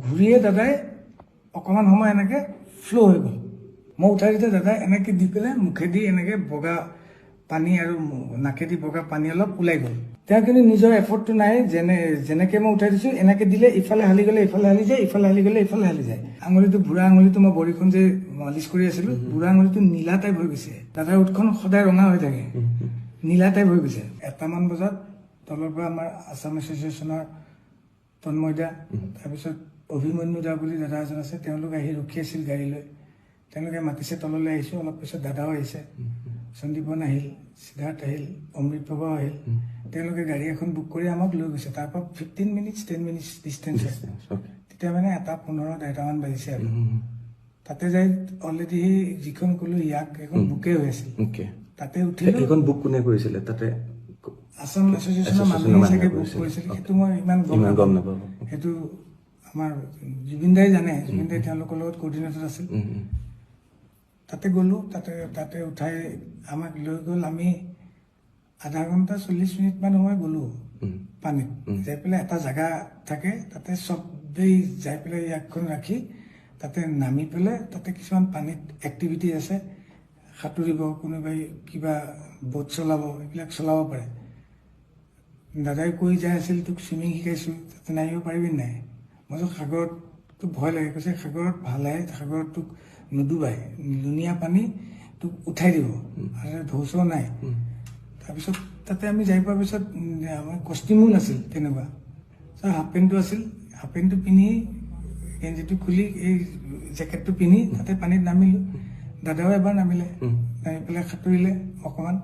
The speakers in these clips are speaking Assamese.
ঘূৰিয়ে দাদাই অকণমান সময় এনেকৈ ফ্ল' হৈ গ'ল। মই উঠাই দিওঁতে দাদাই এনেকৈ দি পেলাই মুখেদি এনেকৈ বগা পানী আৰু নাকেদি বগা পানী অলপ ওলাই গ'ল। তেওঁ কিন্তু নিজৰ এফৰ্টটো নাই, যেনেকৈ মই উঠাই দিছোঁ এনেকৈ দিলে ইফালে হালি গ'লে ইফালে হালি যায়, ইফালে হালি গ'লে ইফালে হালি যায়। আঙুলিটো বুঢ়া আঙুলিটো মই বৰিখন যে মালিচ কৰি আছিলোঁ, বুঢ়া আঙুলিটো নীলা টাইপ হৈ গৈছে। দাদাৰ ওঠখন সদায় ৰঙা হৈ থাকে, নীলা টাইপ হৈ গৈছে। 1টামান বজাত তলৰ পৰা আমাৰ আছাম এছ'চিয়েশ্যনৰ তন্ময়দা, তাৰপিছত অভিমন্যু দা বুলি দাদা এজন আছে, তেওঁলোক আহি ৰখি আছিল গাড়ী লৈ। তেওঁলোকে মাতিছে তললৈ আহিছোঁ। অলপ পিছত দাদাও আহিছে, সন্দীপন আহিল, সিদ্ধাৰ্থ আহিল, অমৃত প্ৰভা আহিল। তেওঁলোকে গাড়ী এখন বুক কৰি আমাক লৈ গৈছে। তাৰপৰা 10 মিনিটছ ডিষ্টেঞ্চ আছে। তেতিয়া মানে 1:15, 1:30মান বাজিছে আৰু তাতে যাই অলৰেডি যিখন ক'লো ইয়াক এখন বুকে হৈ আছিল। তাতে উঠিলোঁ। এখন বুক কোনে কৰিছিলে তাতে? আছাম এছ'চিয়েশ্যনৰ মানুহে চাগে বুক কৰিছিল, সেইটো মই ইমান গম নাপাওঁ। সেইটো আমাৰ জুবিন দাই জানে, জুবিন দাই তেওঁলোকৰ লগত কোঅৰ্ডিনেটৰ আছিল। তাতে গ'লোঁ, তাতে উঠাই আমাক লৈ গ'ল। আমি আধা ঘণ্টা 40 মিনিটমান সময় গ'লোঁ পানীত। যাই পেলাই এটা জেগা থাকে, তাতে চবেই যাই পেলাই ইয়াকখন ৰাখি তাতে নামি পেলাই তাতে কিছুমান পানীত এক্টিভিটি আছে, সাঁতুৰিব, কোনোবাই কিবা ব'ট চলাব, এইবিলাক চলাব পাৰে। দাদাই কৈ যাই আছিল, তোক চুইমিং শিকাইছোঁ, তাতে নামিব পাৰিবি নাই? মই কৈছোঁ সাগৰতটো ভয় লাগে। কৈছে সাগৰত ভালহে, সাগৰত তোক নুডুবাই, লুণীয়া পানী তোক উঠাই দিব আৰু ঢৌ নাই। তাৰপিছত তাতে আমি যাই পোৱাৰ পিছত আমাৰ কষ্টিউমো নাছিল তেনেকুৱা। হাফ পেণ্টটো আছিল, হাফ পেণ্টটো পিন্ধি গেঞ্জিটো খুলি এই জেকেটটো পিন্ধি তাতে পানীত নামিলোঁ। দাদাও এবাৰ নামিলে, নামি পেলাই সাঁতুৰিলে অকণমান,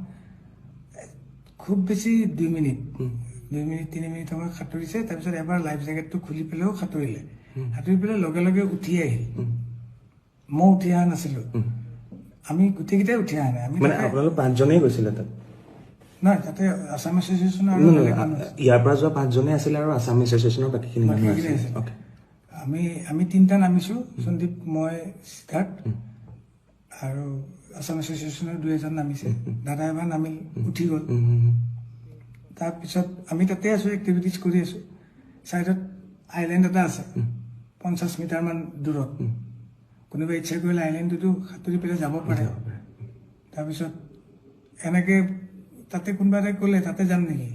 খুব বেছি 2 মিনিট 3 মিনিট সময় সাঁতুৰিছে। তাৰপিছত এবাৰ লাইফ জেকেটটো খুলি পেলাইও সাঁতুৰিলে। সাঁতুৰি পেলাই লগে লগে উঠি আহিল। মই উঠি অহা নাছিলোঁ, আমি গোটেইকেইটাই উঠি অহা নাই। আমি আপোনালোক 5জনেই গৈছিলে তাত? নহয়, তাতে আছাম এছ'চিয়েশ্যনৰ ইয়াৰ পৰা যোৱা 5জনেই আছিলে আৰু আছাম এছ'চিয়েশ্যনৰ বাকীখিনি আছিল। আমি 3টা নামিছোঁ, সন্দীপ, মই, সিদ্ধাৰ্থ আৰু আছাম এছ'চিয়েশ্যনৰ 2-এজন নামিছে। দাদা এবাৰ নামিল, উঠি গ'ল। তাৰপিছত আমি তাতে আছোঁ, এক্টিভিটিজ কৰি আছোঁ। ছাইডত আইলেণ্ড এটা আছে 50 মিটাৰমান দূৰত। কোনোবাই ইচ্ছা কৰিলে আইলেণ্ডটোতো সাঁতুৰি পেলাই যাব পাৰে। তাৰপিছত এনেকৈ তাতে কোনোবা এটাই ক'লে তাতে যাম নেকি?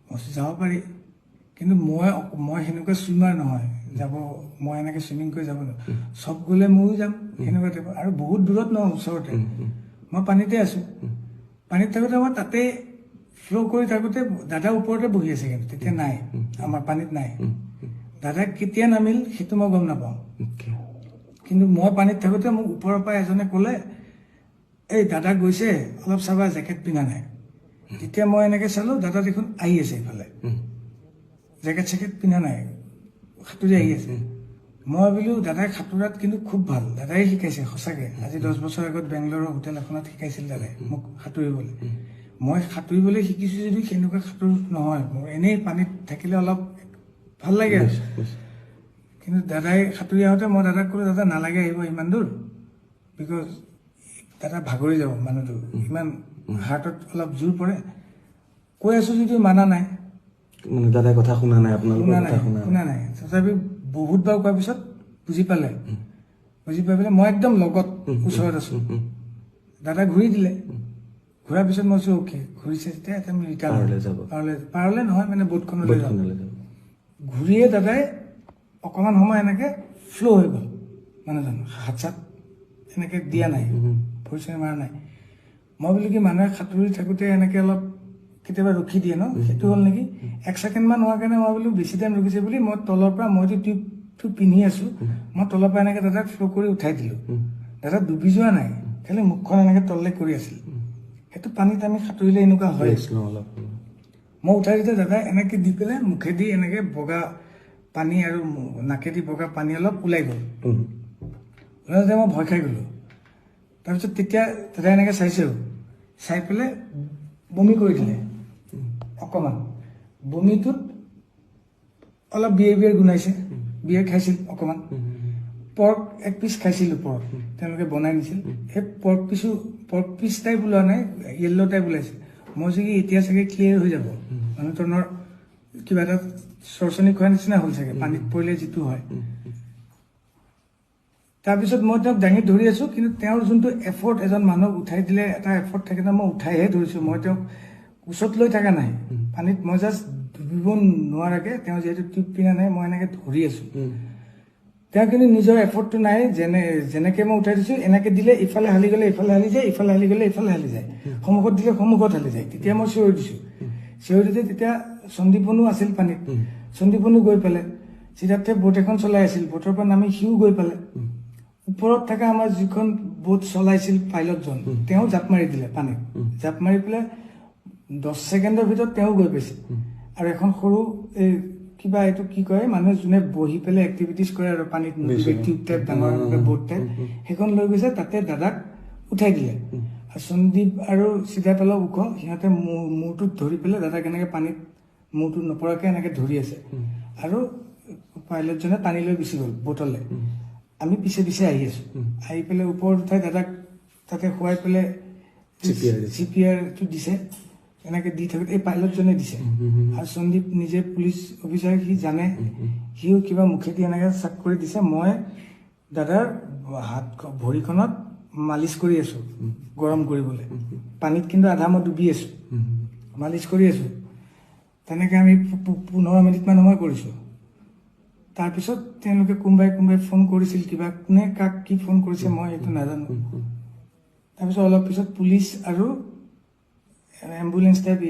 মই যাব পাৰি, কিন্তু মই সেনেকুৱা চুইমাৰ নহয়, মই এনেকৈ চুইমিং কৰি যাব নোৱাৰোঁ। চব গ'লে ময়ো যাম সেনেকুৱা টাইপ। আৰু বহুত দূৰত নহয়, ওচৰতে। মই পানীতে আছোঁ। পানীত থাকোঁতে মই তাতে ফ্ল' কৰি থাকোঁতে দাদা ওপৰতে বহি আছে, কিন্তু তেতিয়া নাই, আমাৰ পানীত নাই। দাদা কেতিয়া নামিল সেইটো মই গম নাপাওঁ, কিন্তু মই পানীত থাকোঁতে মোক ওপৰৰ পৰা এজনে ক'লে, এই দাদা গৈছে, অলপ চাবা, জেকেট পিন্ধা নাই। তেতিয়া মই এনেকৈ চালোঁ, দাদা দেখোন আহি আছে ইফালে, জেকেট চেকেট পিন্ধা নাই, সাঁতুৰি আহি আছে। মই ভাবিলোঁ দাদাই সাঁতোৰাত কিন্তু খুব ভাল, দাদাই শিকাইছে সঁচাকৈ। আজি 10 বছৰ আগত বেংগলোৰৰ হোটেল এখনত শিকাইছিল দাদাই মোক সাঁতুৰিবলৈ। মই সাঁতুৰিবলৈ শিকিছোঁ যদিও সেনেকুৱা সাঁতোৰ নহয় মোৰ, এনেই পানীত থাকিলে অলপ ভাল লাগে আৰু। কিন্তু দাদাই সাঁতুৰি আহোঁতে মই দাদাক ক'লোঁ, দাদা নালাগে আহিব ইমান দূৰ, বিকজ দাদা ভাগৰি যাব মানুহটো, ইমান হাৰ্টত অলপ জোৰ পৰে। কৈ আছোঁ যদিও মানা নাই, দাদাই কথা শুনা নাই, শুনা নাই। তথাপিও বহুতবাৰ কোৱাৰ পিছত বুজি পালে। বুজি পাই পেলাই মই একদম লগত ওচৰত আছোঁ। দাদা ঘূৰি দিলে, ঘূৰাৰ পিছত মই কৈছোঁ অ'কে, ঘূৰিছে যেতিয়া এতিয়া আমি ৰিটাৰ্ণ পাৰলে নহয়, মানে ব'টখনলৈ যাম। ঘূৰিয়ে দাদাই অকণমান সময় এনেকৈ ফ্ল' হৈ গ'ল, মানুহজন হাত চাত এনেকৈ দিয়া নাই, ভৰি চৰি মাৰা নাই। মই বোলো কি মানুহে সাঁতুৰি থাকোঁতে এনেকৈ অলপ কেতিয়াবা ৰখি দিয়ে ন, সেইটো হ'ল নেকি। 1 ছেকেণ্ডমান হোৱাৰ কাৰণে মই বোলো বেছি টাইম ৰখিছে বুলি মই তলৰ পৰা, মইতো টিউবটো পিন্ধি আছোঁ, মই তলৰ পৰা এনেকৈ দাদাক ফ্ল' কৰি উঠাই দিলোঁ। দাদা ডুবি যোৱা নাই, খালি মুখখন এনেকৈ তললৈ কৰি আছিল। সেইটো পানীত আমি সাঁতুৰিলে এনেকুৱা হয়। মই উঠাই দিওঁতে দাদাই এনেকৈ দি পেলাই মুখেদি এনেকৈ বগা পানী আৰু নাকেদি বগা পানী অলপ ওলাই গ'ল। ওলাওঁতে মই ভয় খাই গ'লোঁ। তাৰপিছত তেতিয়া দাদাই এনেকৈ চাইছেও, চাই পেলাই বমি কৰি দিলে অকণমান। বমিটোত অলপ বিয়েৰ গোন্ধাইছে, বিয়েৰ খাইছিল অকণমান। পৰ্ক 1 পিচ খাইছিল ওপৰত, তেওঁলোকে বনাই নিছিল। সেই পৰ্ক পিচ টাইপ ওলোৱা নাই, য়েল্ল' টাইপ ওলাইছে। মই চাগে এতিয়া চাগে ক্লিয়াৰ হৈ যাব, মানুহজনৰ কিবা এটা চৰচনি খোৱাৰ নিচিনা হ'ল চাগে, পানীত পৰিলে যিটো হয়। তাৰপিছত মই তেওঁক দাঙি ধৰি আছো, কিন্তু তেওঁৰ যোনটো এফৰ্ট, এজন মানুহক উঠাই দিলে এটা এফৰ্ট থাকে ন, মই উঠাইহে ধৰিছো, মই তেওঁক কোচত লৈ থকা নাই পানীত, মই জাষ্ট ডুবিব নোৱাৰাকে, তেওঁ যিহেতু টিউব পিনা নাই, মই এনেকে ধৰি আছো। তেওঁ কিন্তু নিজৰ এফৰ্টটো নাই, যেনেকে মই উঠাই দিছো এনেকে দিলে ইফালে হালি গ'লে ইফালে হালি যায়, ইফালে হালি গ'লে ইফালে হালি যায়, সন্মুখত দিলে সন্মুখত হালি যায়। তেতিয়া মই চিঞৰি দিছো, চিঞৰি দিওঁতে তেতিয়া সন্দীপনো আছিল পানীত, সন্দীপনো গৈ পালে, সিদ্ধাৰ্থে বোট এখন চলাই আছিল, বোটৰ পৰা নামি সিও গৈ পালে। ওপৰত থকা আমাৰ যিখন বোট চলাইছিল পাইলটজন, তেওঁ জাপ মাৰি দিলে পানীত, জাপ মাৰি পেলাই 10 ছেকেণ্ডৰ ভিতৰত তেওঁ গৈ পাইছে। আৰু এখন সৰু কিবা এইটো কি কয়, মানুহে যোনে বহি পেলাই এক্টিভিটিজ কৰে আৰু পানীত, টিউব টাইপ ডাঙৰ বোট টাইপ, সেইখন লৈ গৈছে, তাতে দাদাক উঠাই দিলে। আৰু সন্দীপ আৰু সিদ্ধাৰ্থ অলপ ওখ, সিহঁতে মূৰটোত ধৰি পেলাই দাদাক এনেকে পানীত মূৰটো নপৰাকে এনেকে ধৰি আছে। আৰু পাইলটজনে টানি লৈ গুচি গ'ল বোটলে। আমি পিছে পিছে আহি আছো, আহি পেলাই ওপৰত উঠাই দাদাক তাতে শুৱাই পেলাই চিপিআৰটো দিছে, এনেকে দি থাকোতে এই পাইলটজনে দিছে। আৰু সন্দীপ নিজে পুলিচ অফিচাৰ, সি জানে, সিও কিবা মুখেদি এনেকে চাক কৰি দিছে। মই দাদাৰ হাত ভৰিখনত মালিচ কৰি আছো গৰম কৰিবলৈ, পানীত কিন্তু আধা মই ডুবি আছো, মালিচ কৰি আছো। তেনেকে আমি 15 মিনিটমান সময় কৰিছো। তাৰপিছত তেওঁলোকে কোনোবাই ফোন কৰিছিল, কিবা কোনে কাক কি ফোন কৰিছে মই এইটো নাজানো। তাৰপিছত অলপ পিছত পুলিচ আৰু এম্বুলেন্স টাইপ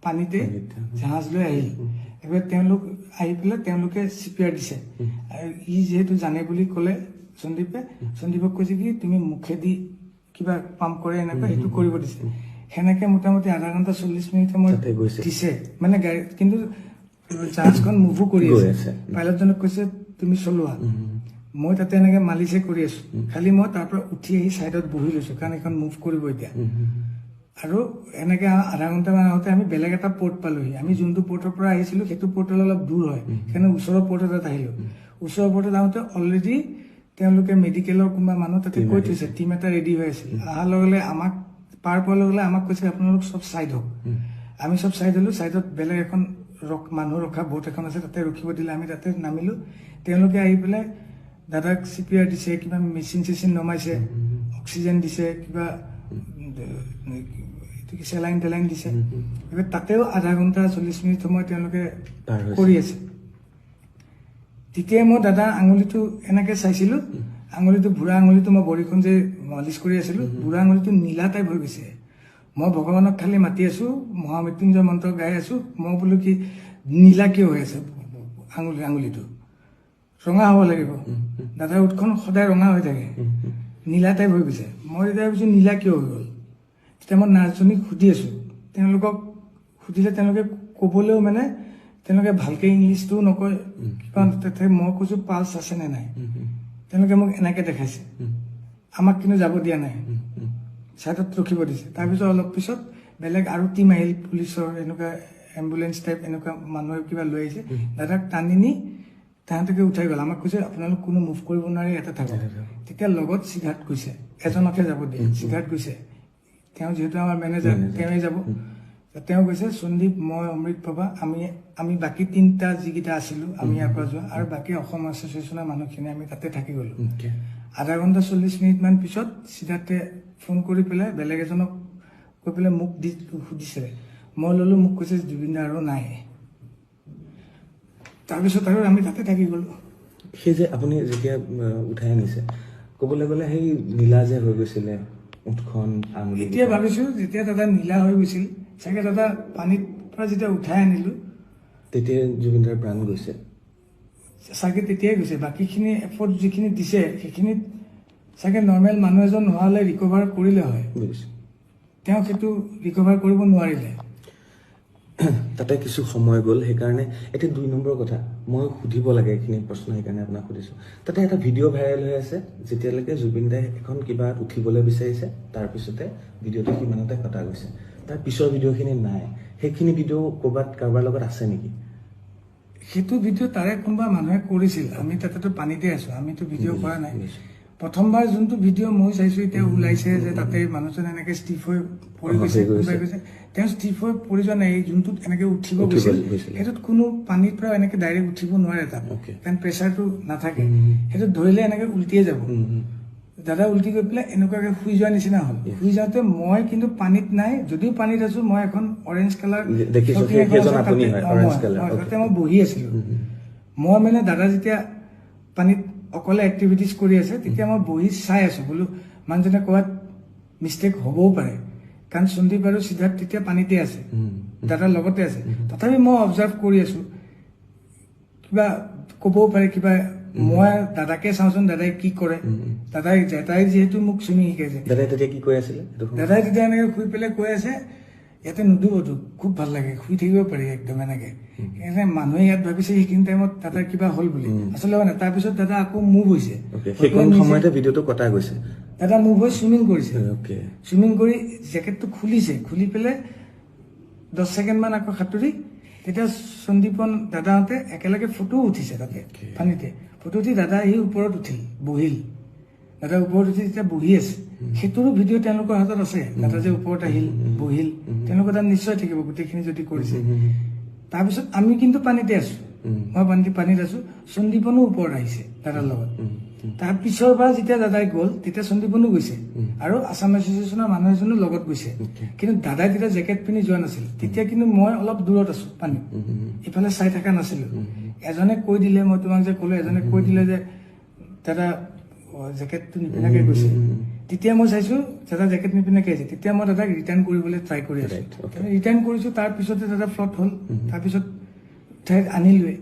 পানীতে জাহাজ লৈ আহিল। এবাৰ তেওঁলোক আহি পেলাই তেওঁলোকে চিপিআৰ দিছে। আৰু ই যিহেতু জানে বুলি ক'লে সন্দীপক কৈছে কি তুমি মুখেদি কিবা পাম্প কৰে এনেকুৱা, সেইটো কৰিব দিছে। সেনেকে মোটামুটি আধা ঘণ্টা 40 মিনিট সময় দিছে, মানে গাড়ী, কিন্তু জাহাজখন মুভো কৰি আছে। পাইলটজনক কৈছে তুমি চলোৱা, মই তাতে এনেকে মালিচে কৰি আছো, খালি মই তাৰ পৰা উঠি আহি চাইডত বহি লৈছো, কাৰণ এইখন মুভ কৰিব এতিয়া। আৰু এনেকে আধা ঘণ্টামান আগতে আমি বেলেগ এটা পৰ্ট পালোহি। আমি যোনটো পৰ্টৰ পৰা আহিছিলো সেইটো পৰ্টলৈ অলপ দূৰ হয়, সেইকাৰণে ওচৰৰ পৰ্ট এটাত আহিলো। ওচৰৰ পৰ্টত আহোঁতে অলৰেডি তেওঁলোকে মেডিকেলৰ কোনোবা মানুহ তাতে কৈ থৈছে, টিম এটা ৰেডি হৈ আছিল। অহাৰ লগে লগে আমাক পাৰ পোৱাৰ লগে লগে আমাক কৈছে আপোনালোক চব চাইড হওক। আমি চব চাইড হলো, চাইডত বেলেগ এখন মানুহ ৰখা বোট এখন আছে, তাতে ৰখিব দিলে। আমি তাতে নামিলো, তেওঁলোকে আহি পেলাই দাদাক চিপিআৰ দিছে, কিবা মেচিন চেচিন নমাইছে, অক্সিজেন দিছে, কিবা চেলাইন টেলাইন দিছে। এবাৰ তাতেও আধা ঘণ্টা 40 মিনিট সময় তেওঁলোকে কৰি আছে। তেতিয়াই মই দাদা আঙুলিটো এনেকে চাইছিলো, আঙুলিটো বুঢ়া আঙুলিটো মই ভৰিখন যে মালিচ কৰি আছিলো, বুঢ়া আঙুলিটো নীলা টাইপ হৈ গৈছে। মই ভগৱানক খালি মাতি আছো, মহামৃত্যুঞ্জয় মন্ত্ৰ গাই আছো। মই বোলো কি নীলা কিয় হৈ আছে আঙুলিটো, ৰঙা হ'ব লাগিব। দাদাৰ উঠখন সদায় ৰঙা হৈ থাকে, নীলা টাইপ হৈ গৈছে। মই তেতিয়া ভাবিছো নীলা কিয় হৈ গ'ল। তেতিয়া মই নাৰ্ছজনীক সুধি আছো, তেওঁলোকক সুধিলে তেওঁলোকে ক'বলৈও মানে তেওঁলোকে ভালকে ইংলিছটোও নকয়, কাৰণ মই কৈছো পালছ আছে নে নাই, তেওঁলোকে মোক এনেকে দেখাইছে, আমাক কিন্তু যাব দিয়া নাই, চাইডত ৰখিব দিছে। তাৰপিছত অলপ পিছত বেলেগ আৰু টিম আহিল, পুলিচৰ এনেকুৱা এম্বুলেন্স টাইপ এনেকুৱা মানুহে কিবা লৈ আহিছে। দাদাক টানি নি তাহাঁতকে উঠাই গ'ল। আমাক কৈছে আপোনালোক কোনো মুভ কৰিব নোৱাৰি, এটা থাকক। তেতিয়া লগত সিদ্ধাৰ্থ গৈছে, এজনকে যাব দিয়ে, সিদ্ধাৰ্থ গৈছে। তেওঁ যিহেতু আমাৰ মেনেজাৰ, তেওঁৱে যাব। তেওঁ কৈছে সন্দীপ, মই অমৃত বাবা, আমি বাকী 3টা যিকেইটা আছিলো, আমি ইয়াৰ পৰা যোৱা, আৰু বাকী অসম এছ'চিয়েশ্যনৰ মানুহখিনি আমি তাতে থাকি গলো। আধা ঘণ্টা 40 মিনিটমান পিছত সিদ্ধাৰ্থে ফোন কৰি পেলাই বেলেগ এজনক কৈ পেলাই মোক সুধিছে। মই ললো, মোক কৈছে জুবিন দা আৰু নাই। তাৰপিছত আৰু আমি তাতে থাকি গলো। সেই যে আপুনি যেতিয়া উঠাই আনিছে, ক'বলৈ গ'লে সেই নীলা যে হৈ গৈছিলে উঠখন, আঙুলি, এতিয়া ভাবিছো যেতিয়া দাদা নীলা হৈ গৈছিল চাগে, দাদা পানীৰ পৰা যেতিয়া উঠাই আনিলো তেতিয়া জুবিন দাৰ প্ৰাণ গৈছে চাগে, তেতিয়াই গৈছে। বাকীখিনি এফৰ্ট যিখিনি দিছে সেইখিনিত চাগে নৰ্মেল মানুহ এজন নোহোৱালে ৰিকভাৰ কৰিলে হয়, তেওঁ সেইটো ৰিকভাৰ কৰিব নোৱাৰিলে। তাতে কিছু সময় গ'ল, সেইকাৰণে এতিয়া 2 নম্বৰ কথা মই সুধিব লাগে এইখিনি প্ৰশ্ন, সেইকাৰণে আপোনাক সুধিছো। তাতে এটা ভিডিঅ' ভাইৰেল হৈ আছে, যেতিয়ালৈকে জুবিন দাই এখন কিবা উঠিবলৈ বিচাৰিছে, তাৰপিছতে ভিডিঅ'টো সিমানতে কটা গৈছে, তাৰ পিছৰ ভিডিঅ'খিনি নাই। সেইখিনি ভিডিঅ' ক'ৰবাত কাৰোবাৰ লগত আছে নেকি? সেইটো ভিডিঅ' তাৰে কোনোবা মানুহে কৰিছিল, আমি তাতেতো পানীতে আছো, আমিতো ভিডিঅ' কৰা নাই। প্ৰথমবাৰ যোনটো ভিডিঅ' মই চাইছো এতিয়া ওলাইছে যে তাতে মানুহজন এনেকে ষ্টিফ হৈ পৰি গৈছে, কোনোবাই কৈছে তেওঁ ষ্টিফ হৈ পৰি যোৱা নাই, যোনটোত এনেকে উঠিব উঠিব গৈছিল গৈছিলে। সেইটোত কোনো পানীৰ পৰা এনেকে ডাইৰেক্ট উঠিব নোৱাৰে তাত, Okay. কাৰণ প্ৰেচাৰটো নাথাকে। সেইটোত ধৰিলে এনেকে উলটিয়ে যাব। দাদা উলটি গৈ পেলাই এনেকুৱাকে শুই যোৱা নিচিনা হ'ল। শুই যাওঁতে মই কিন্তু পানীত নাই, যদিও পানীত আছো, মই এখন অৰেঞ্জ কালাৰ দেখিছো, সেইজন আপুনি হয়, orange color, okay. তাতে মই বহি আছিলো। মই মানে দাদা যেতিয়া পানীত অকলে এক্টিভিটিজ কৰি আছে, তেতিয়া মই বহি চাই আছো, বোলো মানুহজনে ক'ৰবাত মিষ্টেক হ'বও পাৰে, কাৰণ সন্দীপ আৰু সিদ্ধাৰ্থ তেতিয়া পানীতে আছে, দাদাৰ লগতে আছে। তথাপি মই অবজাৰ্ভ কৰি আছো, কিবা ক'বও পাৰে, কিবা মই দাদাকে চাওঁচোন দাদাই কি কৰে। দাদাই যিহেতু মোক চুইমিং শিকাইছে, দাদাই তেতিয়া কি কৈ আছিলে সেইটো সময়ত? দাদাই তেতিয়া এনেকে শুই পেলাই কৈ আছে, ইয়াতে নুডুবতো, খুব ভাল লাগে, শুই থাকিব পাৰি একদম এনেকে। মানুহে ইয়াত ভাবিছে সেইখিনি টাইমত দাদাৰ কিবা হ'ল বুলি, আচলতে মানে তাৰপিছত দাদা আকৌ মুভ হৈছে। Okay, সেইখন সময়তে ভিডিঅ'টো কটা গৈছে। দাদা মুভ হৈ চুইমিং কৰিছে, Okay. চুইমিং কৰি জেকেটটো খুলিছে, খুলি পেলাই 10 ছেকেণ্ড মান আকৌ সাঁতুৰি, তেতিয়া সন্দীপন দাদাহঁতে একেলগে ফটো উঠিছে তাতে পানীতে। ফটো উঠি দাদা আহি ওপৰত উঠিল, বহিল। দাদা ওপৰত উঠি তেতিয়া বহি আছে, সেইটোৰো ভিডিঅ' তেওঁলোকৰ হাতত আছে। দাদা যে ওপৰত আহিল, বহিল, তেওঁলোকৰ তাত নিশ্চয় থাকিব গোটেইখিনি যদি কৰিছে। তাৰপিছত আমি কিন্তু পানীতে আছো, মই পানীত আছো, সন্দীপনো ওপৰত আহিছে দাদাৰ লগত। তাৰ পিছৰ পৰা যেতিয়া দাদাই গ'ল, তেতিয়া সন্দীপনো গৈছে, আৰু আছাম এছ'চিয়েশ্যনৰ মানুহ এজনো লগত গৈছে। কিন্তু দাদাই তেতিয়া জেকেট পিন্ধি যোৱা নাছিল, তেতিয়া কিন্তু মই অলপ দূৰত আছো পানীত, ইফালে চাই থকা নাছিলো। এজনে কৈ দিলে, মই তোমাক যে ক'লো, এজনে কৈ দিলে যে দাদা জেকেটটো নিপিন্ধাকে গৈছে। তেতিয়া মই চাইছো দাদা জেকেট নিপিন্ধাকে আহিছে, তেতিয়া মই দাদাক ৰিটাৰ্ণ কৰিবলৈ ট্ৰাই কৰি আছো। ৰিটাৰ্ণ কৰিছো, তাৰ পিছতে দাদা ফ্লট হ'ল, তাৰপিছত ঠাইত আনিলোৱে।